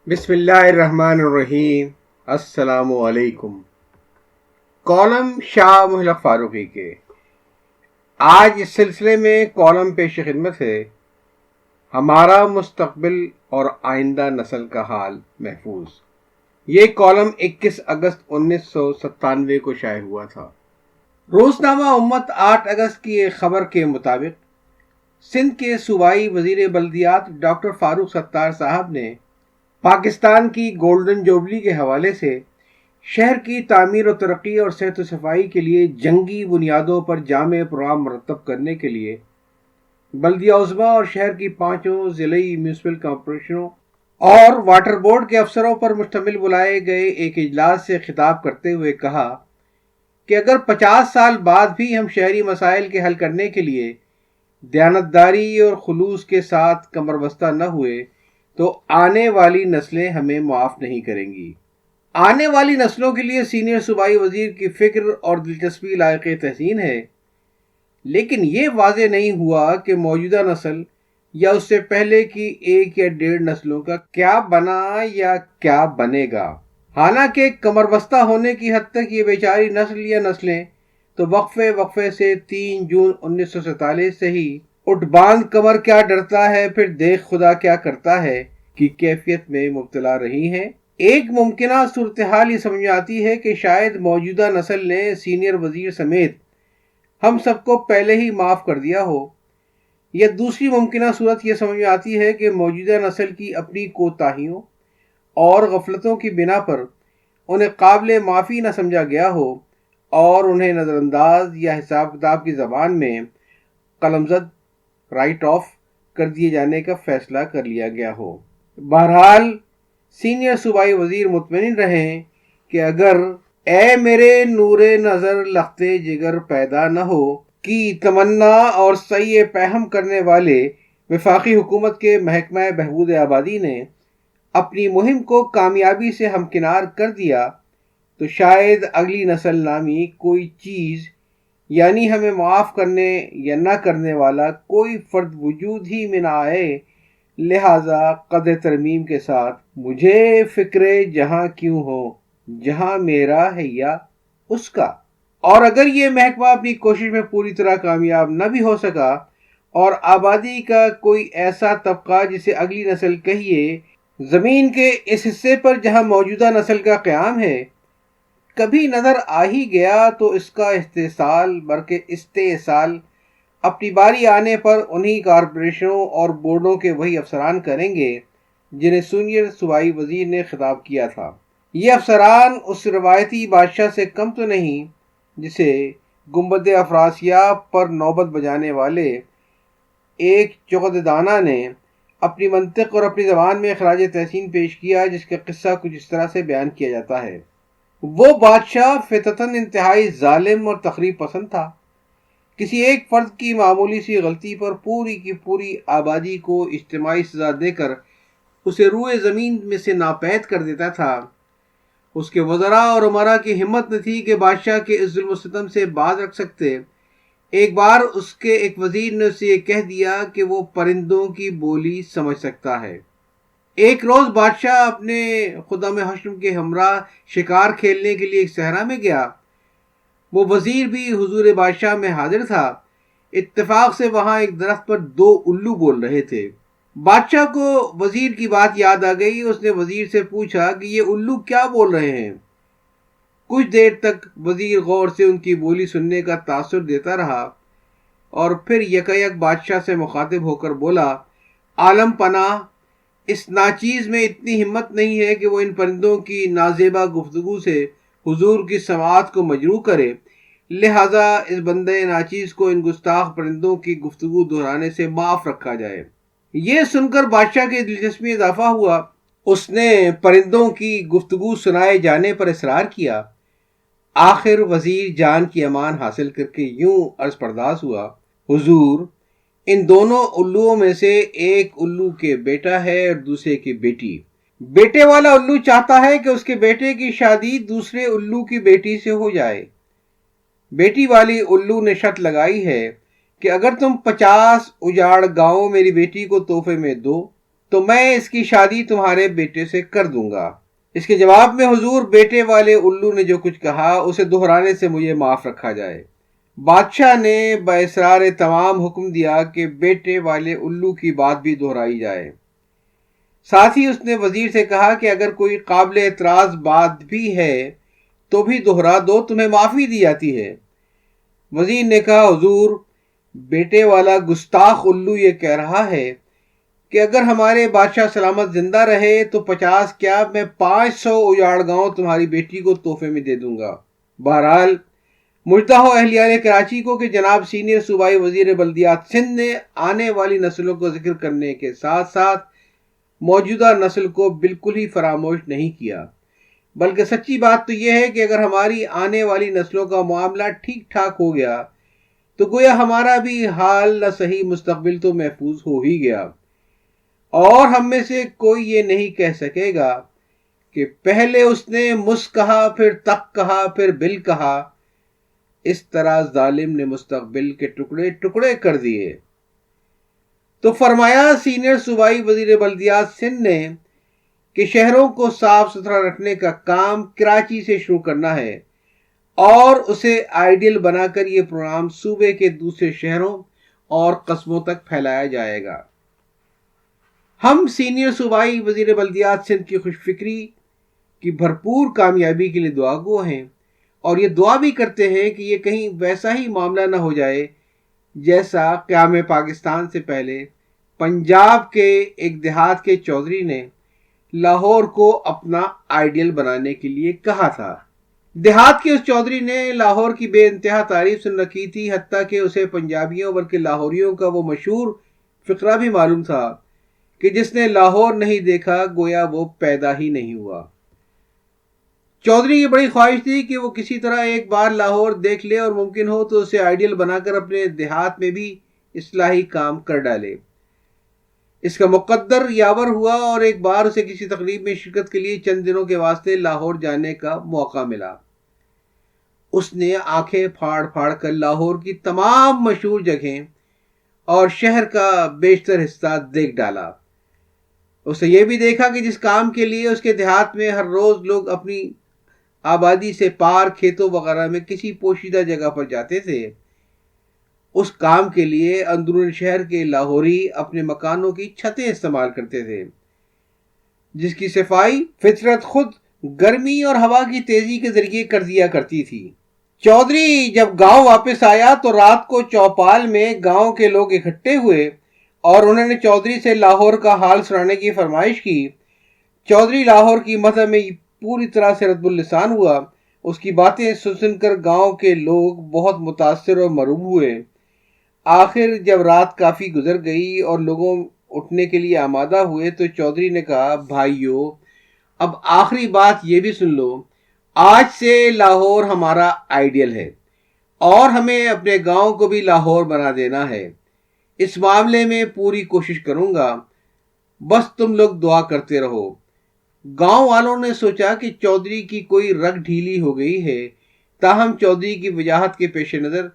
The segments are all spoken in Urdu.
بسم اللہ الرحمن الرحیم۔ السلام علیکم۔ کالم شاہ محلق فاروقی کے آج اس سلسلے میں کالم پیش خدمت ہے ہمارا مستقبل اور آئندہ نسل کا حال محفوظ۔ یہ کالم 21 اگست 1997 کو شائع ہوا تھا۔ روزنامہ امت 8 اگست کی ایک خبر کے مطابق سندھ کے صوبائی وزیر بلدیات ڈاکٹر فاروق ستار صاحب نے پاکستان کی گولڈن جوبلی کے حوالے سے شہر کی تعمیر و ترقی اور صحت و صفائی کے لیے جنگی بنیادوں پر جامع پروگرام مرتب کرنے کے لیے بلدیہ عظمیٰ اور شہر کی 5 ضلعی میونسپل کارپوریشنوں اور واٹر بورڈ کے افسروں پر مشتمل بلائے گئے ایک اجلاس سے خطاب کرتے ہوئے کہا کہ اگر 50 سال بعد بھی ہم شہری مسائل کے حل کرنے کے لیے دیانتداری اور خلوص کے ساتھ کمر بستہ نہ ہوئے تو آنے والی نسلیں ہمیں معاف نہیں کریں گی۔ آنے والی نسلوں کے لیے سینئر صوبائی وزیر کی فکر اور دلچسپی لائق تحسین ہے، لیکن یہ واضح نہیں ہوا کہ موجودہ نسل یا اس سے پہلے کی 1 یا 1.5 نسلوں کا کیا بنا یا کیا بنے گا۔ حالانکہ کمر بستہ ہونے کی حد تک یہ بیچاری نسل یا نسلیں تو وقفے سے 3 جون 1947 سے ہی اٹھ باندھ کمر کیا ڈرتا ہے پھر دیکھ خدا کیا کرتا ہے کی کیفیت میں مبتلا رہی ہیں۔ ایک ممکنہ صورتحال یہ سمجھ آتی ہے کہ شاید موجودہ نسل نے سینئر وزیر سمیت ہم سب کو پہلے ہی معاف کر دیا ہو، یا دوسری ممکنہ صورت یہ سمجھ آتی ہے کہ موجودہ نسل کی اپنی کوتاہیوں اور غفلتوں کی بنا پر انہیں قابل معافی نہ سمجھا گیا ہو اور انہیں نظر انداز یا حساب کتاب کی زبان میں قلم زد رائٹ آف کر دیے جانے کا فیصلہ کر لیا گیا ہو۔ بہرحال سینئر صوبائی وزیر مطمئن رہیں کہ اگر اے میرے نور نظر لختے جگر پیدا نہ ہو کی تمنا اور سعی پہم کرنے والے وفاقی حکومت کے محکمہ بہبود آبادی نے اپنی مہم کو کامیابی سے ہمکنار کر دیا تو شاید اگلی نسل نامی کوئی چیز یعنی ہمیں معاف کرنے یا نہ کرنے والا کوئی فرد وجود ہی میں نہ آئے۔ لہذا قدر ترمیم کے ساتھ مجھے فکر جہاں کیوں ہو جہاں میرا ہے یا اس کا۔ اور اگر یہ محکمہ اپنی کوشش میں پوری طرح کامیاب نہ بھی ہو سکا اور آبادی کا کوئی ایسا طبقہ جسے اگلی نسل کہیے زمین کے اس حصے پر جہاں موجودہ نسل کا قیام ہے کبھی نظر آ ہی گیا تو اس کا استحصال اپنی باری آنے پر انہی کارپوریشنوں اور بورڈوں کے وہی افسران کریں گے جنہیں سینئر صوبائی وزیر نے خطاب کیا تھا۔ یہ افسران اس روایتی بادشاہ سے کم تو نہیں جسے گنبد افراسیاب پر نوبت بجانے والے ایک چغد دانا نے اپنی منطق اور اپنی زبان میں خراج تحسین پیش کیا، جس کا قصہ کچھ اس طرح سے بیان کیا جاتا ہے۔ وہ بادشاہ فطرتاً انتہائی ظالم اور تخریب پسند تھا۔ کسی ایک فرد کی معمولی سی غلطی پر پوری کی پوری آبادی کو اجتماعی سزا دے کر اسے روئے زمین میں سے ناپید کر دیتا تھا۔ اس کے وزراء اور امراء کی ہمت نہ تھی کہ بادشاہ کے اس ظلم و ستم سے باز رکھ سکتے۔ ایک بار اس کے ایک وزیر نے اسے یہ کہہ دیا کہ وہ پرندوں کی بولی سمجھ سکتا ہے۔ ایک روز بادشاہ اپنے خدم حشم کے ہمراہ شکار کھیلنے کے لیے ایک صحرا میں گیا۔ وہ وزیر بھی حضور بادشاہ میں حاضر تھا۔ اتفاق سے وہاں ایک درخت پر 2 الو بول رہے تھے۔ بادشاہ کو وزیر کی بات یاد آ گئی۔ اس نے وزیر سے پوچھا کہ یہ الو کیا بول رہے ہیں۔ کچھ دیر تک وزیر غور سے ان کی بولی سننے کا تاثر دیتا رہا اور پھر یکایک بادشاہ سے مخاطب ہو کر بولا، عالم پناہ، اس ناچیز میں اتنی ہمت نہیں ہے کہ وہ ان پرندوں کی نازیبا گفتگو سے حضور کی سماعت کو مجروح کرے، لہذا اس بندے ناچیز کو ان گستاخ پرندوں کی گفتگو دہرانے سے معاف رکھا جائے۔ یہ سن کر بادشاہ کی دلچسپی اضافہ ہوا۔ اس نے پرندوں کی گفتگو سنائے جانے پر اصرار کیا۔ آخر وزیر جان کی امان حاصل کر کے یوں عرض پرداز ہوا، حضور، ان دونوں الوؤں میں سے ایک الو کے بیٹا ہے اور دوسرے کی بیٹی۔ بیٹے والا الو چاہتا ہے کہ اس کے بیٹے کی شادی دوسرے الو کی بیٹی سے ہو جائے۔ بیٹی والی الو نے شرط لگائی ہے کہ اگر تم 50 اجاڑ گاؤں میری بیٹی کو تحفے میں دو تو میں اس کی شادی تمہارے بیٹے سے کر دوں گا۔ اس کے جواب میں حضور بیٹے والے الو نے جو کچھ کہا اسے دہرانے سے مجھے معاف رکھا جائے۔ بادشاہ نے باصرار تمام حکم دیا کہ بیٹے والے الو کی بات بھی دہرائی جائے۔ ساتھ ہی اس نے وزیر سے کہا کہ اگر کوئی قابل اعتراض بات بھی ہے تو بھی دہرا دو، تمہیں معافی دی جاتی ہے۔ وزیر نے کہا حضور بیٹے والا گستاخ الو یہ کہہ رہا ہے کہ اگر ہمارے بادشاہ سلامت زندہ رہے تو 50 کیا میں 500 اجاڑ گاؤں تمہاری بیٹی کو تحفے میں دے دوں گا۔ بہرحال مجتہد اہلیان کراچی کو کہ جناب سینئر صوبائی وزیر بلدیات سندھ نے آنے والی نسلوں کو ذکر کرنے کے ساتھ ساتھ موجودہ نسل کو بالکل ہی فراموش نہیں کیا، بلکہ سچی بات تو یہ ہے کہ اگر ہماری آنے والی نسلوں کا معاملہ ٹھیک ٹھاک ہو گیا تو گویا ہمارا بھی حال نہ صحیح مستقبل تو محفوظ ہو ہی گیا، اور ہم میں سے کوئی یہ نہیں کہہ سکے گا کہ پہلے اس نے مس کہا پھر تک کہا پھر بل کہا، اس طرح ظالم نے مستقبل کے ٹکڑے ٹکڑے کر دیے۔ تو فرمایا سینئر صوبائی وزیر بلدیات سندھ نے کہ شہروں کو صاف ستھرا رکھنے کا کام کراچی سے شروع کرنا ہے اور اسے آئیڈیل بنا کر یہ پروگرام صوبے کے دوسرے شہروں اور قصبوں تک پھیلایا جائے گا۔ ہم سینئر صوبائی وزیر بلدیات سندھ کی خوش فکری کی بھرپور کامیابی کے لیے دعا گو ہیں، اور یہ دعا بھی کرتے ہیں کہ یہ کہیں ویسا ہی معاملہ نہ ہو جائے جیسا قیام پاکستان سے پہلے پنجاب کے ایک دیہات کے چودھری نے لاہور کو اپنا آئیڈیل بنانے کے لیے کہا تھا۔ دیہات کے اس چودھری نے لاہور کی بے انتہا تعریف سن رکھی تھی، حتیٰ کہ اسے پنجابیوں بلکہ لاہوریوں کا وہ مشہور فقرہ بھی معلوم تھا کہ جس نے لاہور نہیں دیکھا گویا وہ پیدا ہی نہیں ہوا۔ چودھری کی بڑی خواہش تھی کہ وہ کسی طرح ایک بار لاہور دیکھ لے اور ممکن ہو تو اسے آئیڈیل بنا کر اپنے دیہات میں بھی اصلاحی کام کر ڈالے۔ اس کا مقدر یاور ہوا اور ایک بار اسے کسی تقریب میں شرکت کے لیے چند دنوں کے واسطے لاہور جانے کا موقع ملا۔ اس نے آنکھیں پھاڑ پھاڑ کر لاہور کی تمام مشہور جگہیں اور شہر کا بیشتر حصہ دیکھ ڈالا۔ اسے یہ بھی دیکھا کہ جس کام کے لیے اس کے دیہات میں ہر روز لوگ اپنی آبادی سے پار کھیتوں وغیرہ میں کسی پوشیدہ جگہ پر جاتے تھے، اس کام کے لیے اندرون شہر کے لاہوری اپنے مکانوں کی چھتیں استعمال کرتے تھے، جس کی صفائی فطرت خود گرمی اور ہوا کی تیزی کے ذریعے کر دیا کرتی تھی۔ چودھری جب گاؤں واپس آیا تو رات کو چوپال میں گاؤں کے لوگ اکٹھے ہوئے اور انہوں نے چودھری سے لاہور کا حال سنانے کی فرمائش کی۔ چودھری لاہور کی مدح میں پوری طرح سے رطب اللسان ہوا۔ اس کی باتیں سن کر گاؤں کے لوگ بہت متاثر اور مرعوب ہوئے۔ آخر جب رات کافی گزر گئی اور لوگوں اٹھنے کے لیے آمادہ ہوئے تو چودھری نے کہا، بھائیو اب آخری بات یہ بھی سن لو، آج سے لاہور ہمارا آئیڈیل ہے اور ہمیں اپنے گاؤں کو بھی لاہور بنا دینا ہے۔ اس معاملے میں پوری کوشش کروں گا، بس تم لوگ دعا کرتے رہو۔ گاؤں والوں نے سوچا کہ چودھری کی کوئی رگ ڈھیلی ہو گئی ہے، تاہم چودھری کی وجاہت کے پیش نظر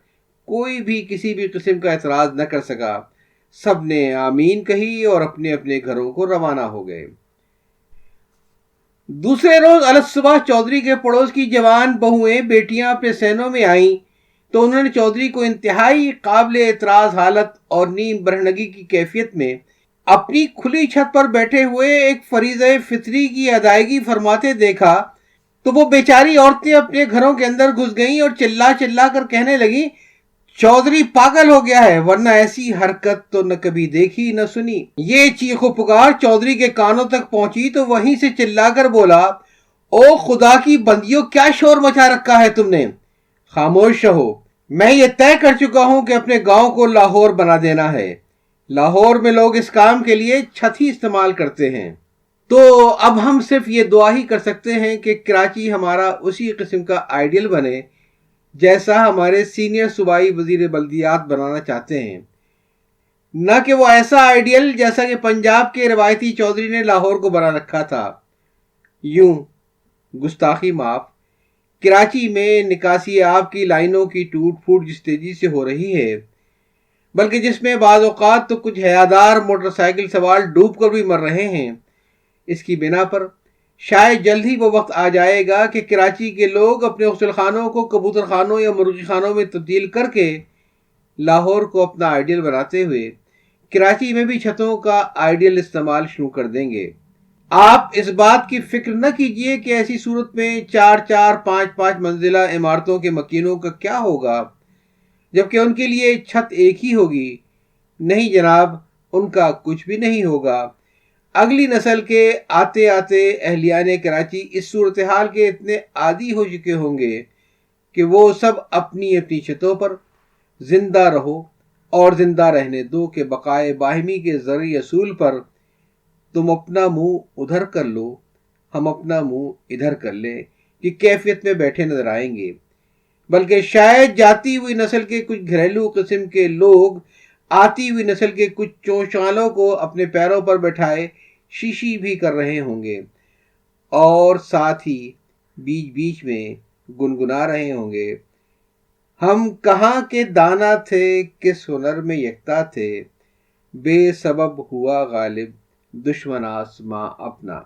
کوئی بھی کسی بھی قسم کا اعتراض نہ کر سکا۔ سب نے آمین کہی اور اپنے اپنے گھروں کو روانہ ہو گئے۔ دوسرے روز الصبح چودھری کے پڑوس کی جوان بہویں بیٹیاں اپنے سینوں میں آئیں تو انہوں نے چودھری کو انتہائی قابل اعتراض حالت اور نیم برہنگی کی کیفیت میں اپنی کھلی چھت پر بیٹھے ہوئے ایک فریضہ فطری کی ادائیگی فرماتے دیکھا تو وہ بیچاری عورتیں اپنے گھروں کے اندر گھس گئیں اور چلا چلا کر کہنے لگیں، چودھری پاگل ہو گیا ہے، ورنہ ایسی حرکت تو نہ کبھی دیکھی نہ سنی۔ یہ چیخ و پکار چودھری کے کانوں تک پہنچی تو وہیں سے چلا کر بولا، او خدا کی بندیوں، کیا شور مچا رکھا ہے تم نے؟ خاموش رہو، میں یہ طے کر چکا ہوں کہ اپنے گاؤں کو لاہور بنا دینا ہے۔ لاہور میں لوگ اس کام کے لیے چھت ہی استعمال کرتے ہیں، تو اب ہم صرف یہ دعا ہی کر سکتے ہیں کہ کراچی ہمارا اسی قسم کا آئیڈیل بنے جیسا ہمارے سینئر صوبائی وزیر بلدیات بنانا چاہتے ہیں، نہ کہ وہ ایسا آئیڈیل جیسا کہ پنجاب کے روایتی چودھری نے لاہور کو بنا رکھا تھا۔ یوں گستاخی معاف، کراچی میں نکاسی آب کی لائنوں کی ٹوٹ پھوٹ جس تیزی سے ہو رہی ہے بلکہ جس میں بعض اوقات تو کچھ حیادار موٹر سائیکل سوار ڈوب کر بھی مر رہے ہیں۔ اس کی بنا پر شاید جلد ہی وہ وقت آ جائے گا کہ کراچی کے لوگ اپنے غسل خانوں کو کبوتر خانوں یا مرغی خانوں میں تبدیل کر کے لاہور کو اپنا آئیڈیل بناتے ہوئے کراچی میں بھی چھتوں کا آئیڈیل استعمال شروع کر دیں گے۔ آپ اس بات کی فکر نہ کیجئے کہ ایسی صورت میں 4 5 منزلہ عمارتوں کے مکینوں کا کیا ہوگا، جبکہ ان کے لیے چھت ایک ہی ہوگی۔ نہیں جناب، ان کا کچھ بھی نہیں ہوگا۔ اگلی نسل کے آتے آتے اہلیان کراچی اس صورتحال کے اتنے عادی ہو چکے ہوں گے کہ وہ سب اپنی اپنی چھتوں پر زندہ رہو اور زندہ رہنے دو کہ بقائے باہمی کے زرعی اصول پر تم اپنا منہ ادھر کر لو، ہم اپنا منہ ادھر کر لیں کہ کیفیت میں بیٹھے نظر آئیں گے۔ بلکہ شاید جاتی ہوئی نسل کے کچھ گھریلو قسم کے لوگ آتی ہوئی نسل کے کچھ چونچالوں کو اپنے پیروں پر بیٹھائے شیشی بھی کر رہے ہوں گے، اور ساتھ ہی بیچ بیچ میں گنگنا رہے ہوں گے، ہم کہاں کے دانا تھے، کس ہنر میں یکتا تھے، بے سبب ہوا غالب دشمن آسماں اپنا۔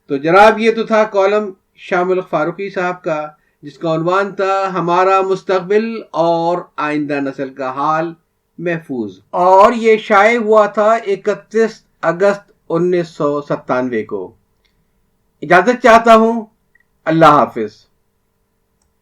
تو جناب یہ تو تھا کالم شاہ ملک فاروقی صاحب کا، جس کا عنوان تھا ہمارا مستقبل اور آئندہ نسل کا حال محفوظ، اور یہ شائع ہوا تھا 31 اگست 1997 کو۔ اجازت چاہتا ہوں، اللہ حافظ۔